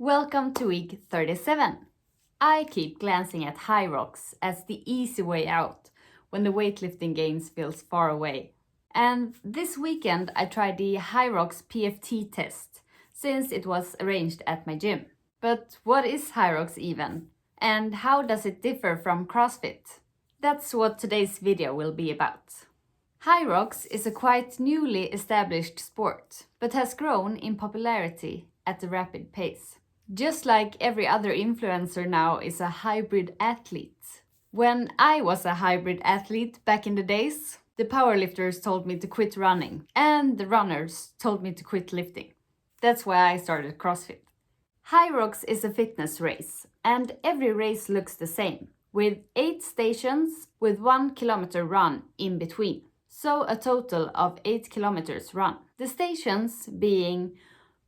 Welcome to week 37. I keep glancing at HYROX as the easy way out when the weightlifting gains feels far away. And this weekend I tried the HYROX PFT test since it was arranged at my gym. But what is HYROX even? And how does it differ from CrossFit? That's what today's video will be about. HYROX is a quite newly established sport, but has grown in popularity at a rapid pace. Just like every other influencer now is a hybrid athlete. When I was a hybrid athlete back in the days, the powerlifters told me to quit running, and the runners told me to quit lifting. That's why I started CrossFit. HYROX is a fitness race, and every race looks the same, with 8 stations with 1 kilometer run in between. So a total of 8 kilometers run. The stations being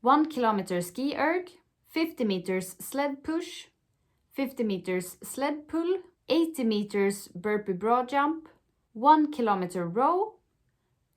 1 kilometer ski erg, 50 meters sled push, 50 meters sled pull, 80 meters burpee broad jump, 1 kilometer row,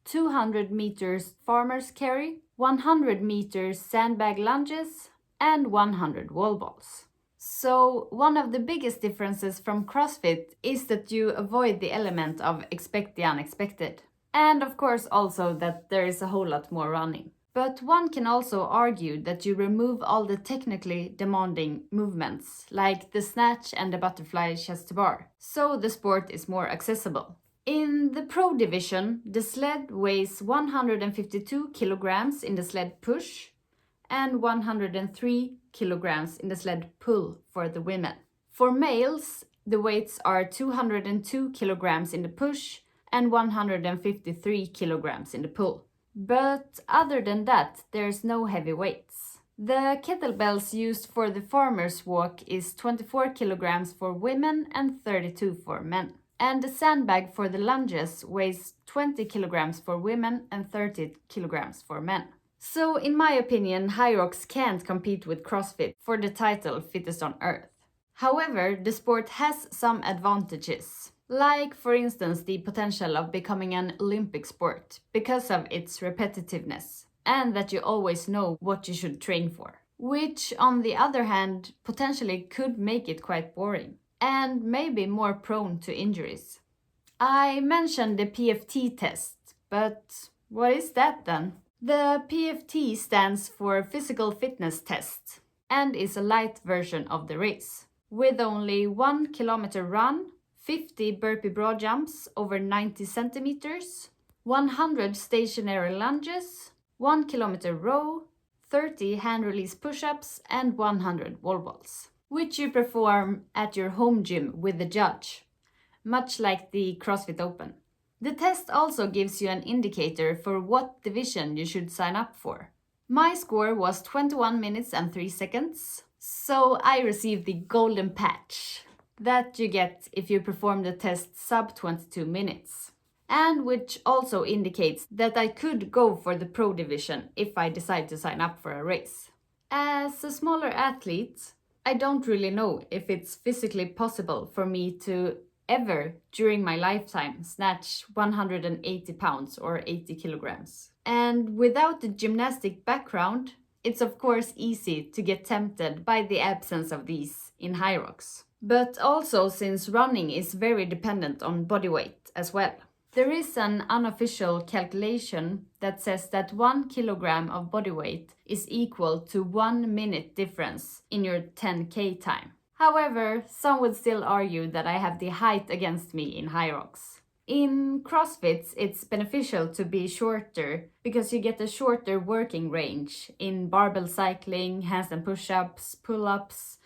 200 meters farmer's carry, 100 meters sandbag lunges, and 100 wall balls. So one of the biggest differences from CrossFit is that you avoid the element of expect the unexpected. And of course also that there is a whole lot more running. But one can also argue that you remove all the technically demanding movements, like the snatch and the butterfly chest to bar, so the sport is more accessible. In the pro division, the sled weighs 152 kilograms in the sled push and 103 kilograms in the sled pull for the women. For males, the weights are 202 kilograms in the push and 153 kilograms in the pull. But other than that, there's no heavy weights. The kettlebells used for the farmer's walk is 24 kilograms for women and 32 for men. And the sandbag for the lunges weighs 20 kilograms for women and 30 kilograms for men. So in my opinion, HYROX can't compete with CrossFit for the title Fittest on Earth. However, the sport has some advantages. Like, for instance, the potential of becoming an Olympic sport because of its repetitiveness and that you always know what you should train for. Which, on the other hand, potentially could make it quite boring and maybe more prone to injuries. I mentioned the PFT test, but what is that then? The PFT stands for Physical Fitness Test and is a light version of the race, with only 1 kilometer run, 50 burpee broad jumps over 90 centimeters, 100 stationary lunges, 1 kilometer row, 30 hand release push-ups, and 100 wall balls, which you perform at your home gym with a judge, much like the CrossFit Open. The test also gives you an indicator for what division you should sign up for. My score was 21 minutes and 3 seconds, so I received the golden patch that you get if you perform the test sub 22 minutes, and which also indicates that I could go for the pro division if I decide to sign up for a race. As a smaller athlete, I don't really know if it's physically possible for me to ever during my lifetime snatch 180 pounds or 80 kilograms. And without the gymnastic background, it's of course easy to get tempted by the absence of these in HYROX. But also since running is very dependent on body weight as well. There is an unofficial calculation that says that 1 kilogram of body weight is equal to 1 minute difference in your 10K time. However, some would still argue that I have the height against me in HYROX. In CrossFit, it's beneficial to be shorter because you get a shorter working range in barbell cycling, handstand push-ups, pull-ups,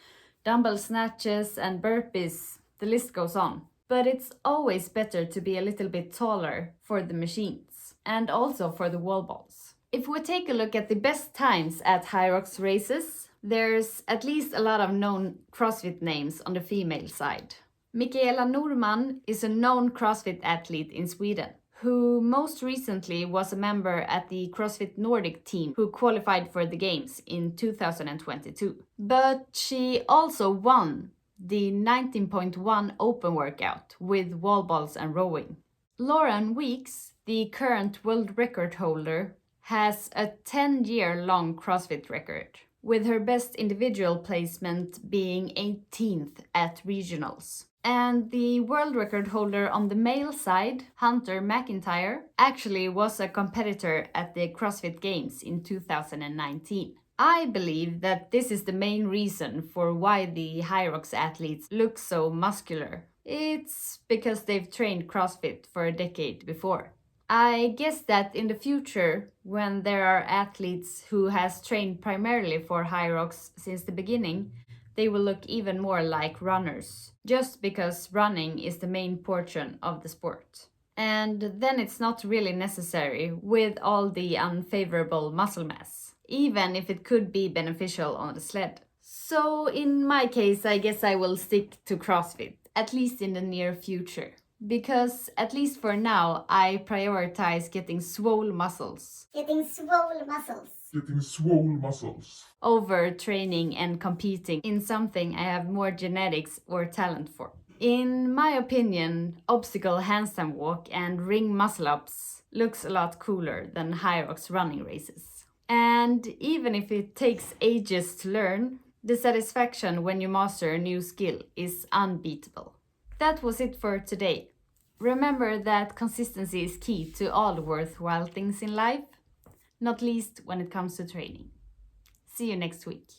dumbbell snatches and burpees, the list goes on. But it's always better to be a little bit taller for the machines and also for the wall balls. If we take a look at the best times at HYROX races, there's at least a lot of known CrossFit names on the female side. Mikaela Norman is a known CrossFit athlete in Sweden, who most recently was a member at the CrossFit Nordic team who qualified for the games in 2022. But she also won the 19.1 open workout with wall balls and rowing. Lauren Weeks, the current world record holder, has a 10-year-long CrossFit record. with her best individual placement being 18th at regionals. And the world record holder on the male side, Hunter McIntyre, actually was a competitor at the CrossFit Games in 2019. I believe that this is the main reason for why the HYROX athletes look so muscular. It's because they've trained CrossFit for a decade before. I guess that in the future, when there are athletes who has trained primarily for HYROX since the beginning, they will look even more like runners, just because running is the main portion of the sport. And then it's not really necessary with all the unfavorable muscle mass, even if it could be beneficial on the sled. So in my case, I guess I will stick to CrossFit, at least in the near future. Because, at least for now, I prioritize getting swole muscles. Getting swole muscles. Getting swole muscles. Over training and competing in something I have more genetics or talent for. In my opinion, obstacle handstand walk and ring muscle ups looks a lot cooler than HYROX running races. And even if it takes ages to learn, the satisfaction when you master a new skill is unbeatable. That was it for today. Remember that consistency is key to all worthwhile things in life, not least when it comes to training. See you next week.